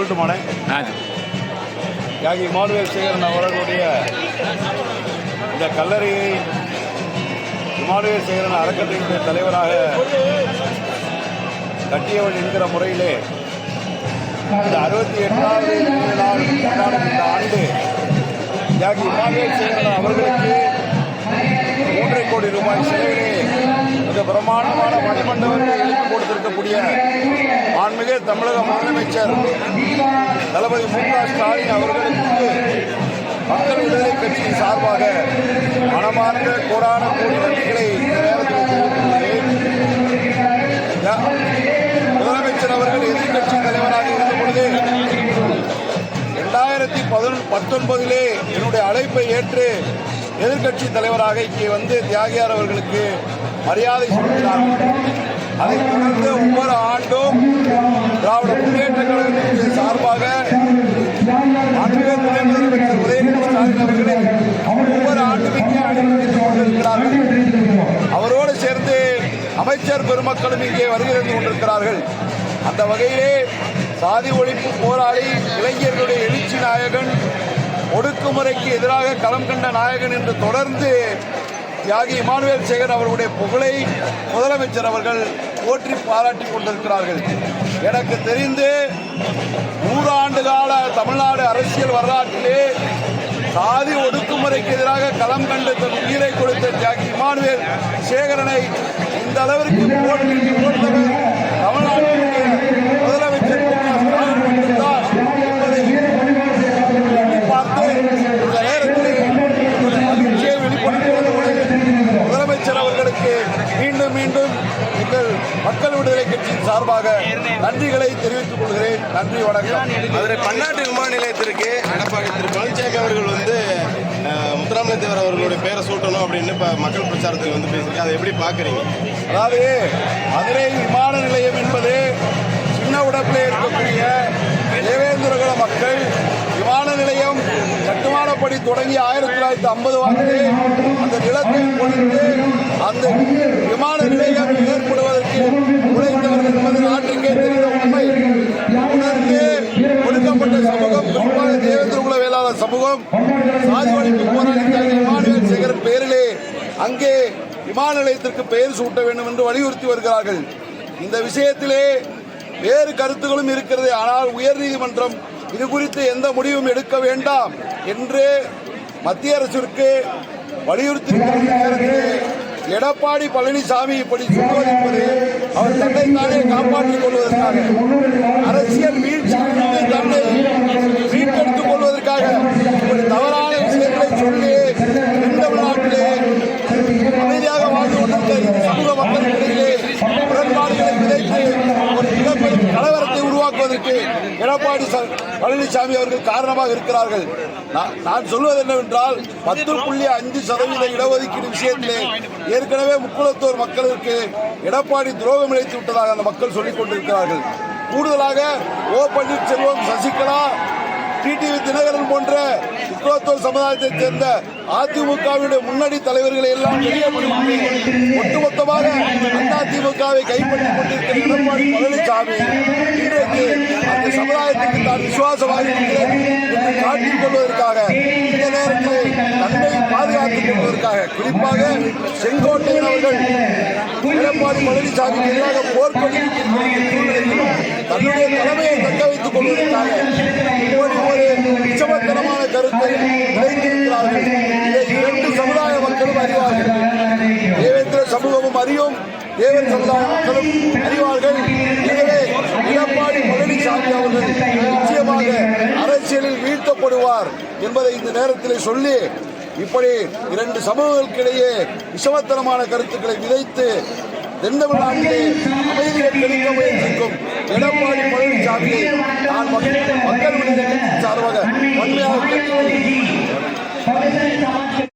சொல்லட்டுமானே? தியாகி இமானுவேல் சேகரன் அவர்களுடைய இந்த கல்லறையை இமானுவேல் சேகரன் அறக்கட்டளையுடைய தலைவராக கட்டியவன் என்கிற முறையிலே இந்த 68வது நாள் கொண்டாடும் இந்த ஆண்டு தியாகி இமானுவேல் சேகரன் அவர்களுக்கு 3 கோடி ரூபாய் செலவிலே மிக பிரமாண்டமான மணிமண்டபத்தை எழுப்பி கொடுத்திருக்கக்கூடிய ஆன்மீக தமிழக முதலமைச்சர் தளபதி மு.க. ஸ்டாலின் அவர்களுக்கு மக்கள் விடுதலை கட்சியின் சார்பாக மனமார்ந்த கோடான கோடி நன்றிகளை இந்த நேரத்தில் தெரிவித்துள்ளேன். முதலமைச்சர் அவர்கள் எதிர்கட்சி தலைவராக இருந்த பொழுது 2019 என்னுடைய அழைப்பை ஏற்று எதிர்கட்சி தலைவராக இங்கே வந்து தியாகியார் அவர்களுக்கு மரியாதை செலுத்தினார்கள். அதைத் தொடர்ந்து ஒவ்வொரு ஆண்டும் திராவிட முன்னேற்ற கழகத்திற்கு சார்பாக மாண்புமிகு துணை முதலமைச்சர் உதயநிதி ஸ்டாலின் அவர்களை ஒவ்வொரு ஆண்டும் இங்கே அனுமதித்துக் கொண்டிருக்கிறார்கள். அவரோடு சேர்ந்து அமைச்சர் பெருமக்களும் இங்கே வருகை தந்து கொண்டிருக்கிறார்கள். அந்த வகையிலே சாதி ஒழிப்பு போராளி, இளைஞர்களுடைய எழுச்சி நாயகன், ஒடுக்குமுறைக்கு எதிராக களம் கண்ட நாயகன் என்று தொடர்ந்து தியாகி இமானுவேல் சேகரன் அவர்களுடைய புகழை முதலமைச்சர் அவர்கள் போற்றி பாராட்டி கொண்டிருக்கிறார்கள். எனக்கு தெரிந்து 100 ஆண்டு கால தமிழ்நாடு அரசியல் வரலாற்றிலே சாதி ஒடுக்குமுறைக்கு எதிராக களம் கண்டு தன் உயிரை கொடுத்த தியாகி இமானுவேல் சேகரனை இந்த அளவிற்கு போற்றி கொடுத்தவர் தமிழ்நாட்டிற்கு முதலமைச்சர் மட்டும்தான் என்பதை பார்த்து இந்த நேரத்தில் மகிழ்ச்சியை வெளிப்படுத்துவதோடு முதலமைச்சர் அவர்களுக்கு மீண்டும் மீண்டும் எங்கள் மக்கள் விடுதலை கட்சியின் சார்பாக நன்றிகளை தெரிவித்துக் கொள்கிறேன். நன்றி, வணக்கம். மதுரை பன்னாட்டு விமான நிலையத்திற்கு எடப்பாடி திரு பழனிசாமி அவர்கள் வந்து முத்துராமலிங்க தேவர் அவர்களுடைய பேரை சூட்டணும் அப்படின்னு இப்போ மக்கள் பிரச்சாரத்துக்கு வந்து பேசியிருக்கேன். அதை எப்படி பார்க்குறீங்க? அதாவது மதுரை விமான நிலையம் என்பது சின்ன உடப்பில் இருக்கக்கூடிய தேவேந்திரகுல மக்கள் விமான நிலையம் கட்டுமானப்படி தொடங்கி 1950 ஆண்டு அந்த நிலத்தை கொடுத்து அந்த விமான நிலையம் ஏற்படுவதற்கு உழைத்தவர்கள் என்பது நாட்டுக்கே தெரிந்த உண்மை. உணர்ந்து ஒடுக்கப்பட்ட சமூகம், குறிப்பாக தேவேந்திரகுல வேளாளர் சமூகம், சாதி ஒழிப்பு போராளி இமானுவேல் சேகரன் பெயரிலே அங்கே விமான நிலையத்திற்கு பெயர் சூட்ட வேண்டும் என்று வலியுறுத்தி வருகிறார்கள். இந்த விஷயத்திலே வேறு கருத்துகளும் இருக்கிறது. ஆனால் உயர்நீதிமன்றம் இது குறித்து எந்த முடிவும் எடுக்க வேண்டாம் என்று மத்திய அரசிற்கு வலியுறுத்தி எடப்பாடி பழனிசாமி இப்படி சொல்வது என்பது அவர் தன்னைத்தானே காப்பாற்றிக் கொள்வதற்காக, அரசியல் வீழ்ச்சியிலிருந்து தன்னை மீட்டெடுத்துக் கொள்வதற்காக இப்படி தவறான விஷயங்களை சொல்லி தமிழ்நாட்டிலே அமைதியாக வாழ்ந்து கொண்டிருக்க சமூக மக்களிடையே முரண்பாடுகளை விதைத்து ஒரு மிகப்பெரும் கலவரத்தை உருவாக்குவதற்கு எடப்பாடி பழனிசாமி அவர்கள் காரணமாக இருக்கிறார்கள். நான் சொல்வது என்னவென்றால் 10.5% இடஒதுக்கீடு விஷயத்திலே ஏற்கனவே முக்குளத்தூர் மக்களுக்கு எடப்பாடி துரோகம் இழைத்து விட்டதாக அந்த மக்கள் சொல்லிக் கொண்டிருக்கிறார்கள். கூடுதலாக ஓ பன்னீர்செல்வம், சசிகலா, டிடிவி தினகரன் போன்ற முக்குளத்தூர் சமுதாயத்தைச் சேர்ந்த அதிமுகவுடைய முன்னணி தலைவர்களை எல்லாம் வெளியேற்றி ஒட்டுமொத்தமாக அதிமுகவை கைப்பற்றிக் கொண்டிருக்கிற எடப்பாடி பழனிசாமி இன்றைக்கு அந்த சமுதாயத்திற்கு தான் விசுவாசமாக இருக்கிறேன் என்று காட்டிக் கொள்வதற்காக, இந்த நேரத்தில் தன்னை பாதுகாத்துக் கொள்வதற்காக, குறிப்பாக செங்கோட்டையன் அவர்கள் எடப்பாடி பழனிசாமிக்கு எதிராக போர்க்கொண்டிருக்கிற சூழ்நிலையில் தன்னுடைய தலைமையை தக்க வைத்துக் கொள்வதற்காக இப்படி ஒரு உச்சமத்தனமான கருத்தை விளைத்திருக்கிறார்கள். இதை 2 சமுதாய மக்களும் அறிவார்கள். தேவேந்திர சமூகமும் அறியும், தேவர் சமுதாய மக்களும் அறிவார்கள். எனவே எடப்பாடி பழனிசாமி அவர்கள் நிச்சயமாக அரசியலில் வீழ்த்தப்படுவார் என்பதை இந்த நேரத்தில் சொல்லி, இப்படி 2 சமூகங்களுக்கிடையே விஷமத்தனமான கருத்துக்களை விதைத்து தென் தமிழ்நாட்டிலே அமைதியை தெளிக்க முயற்சிக்கும் எடப்பாடி பழனிசாமியை நான் மக்கள் விடுதலை சார்பாக வன்மையாக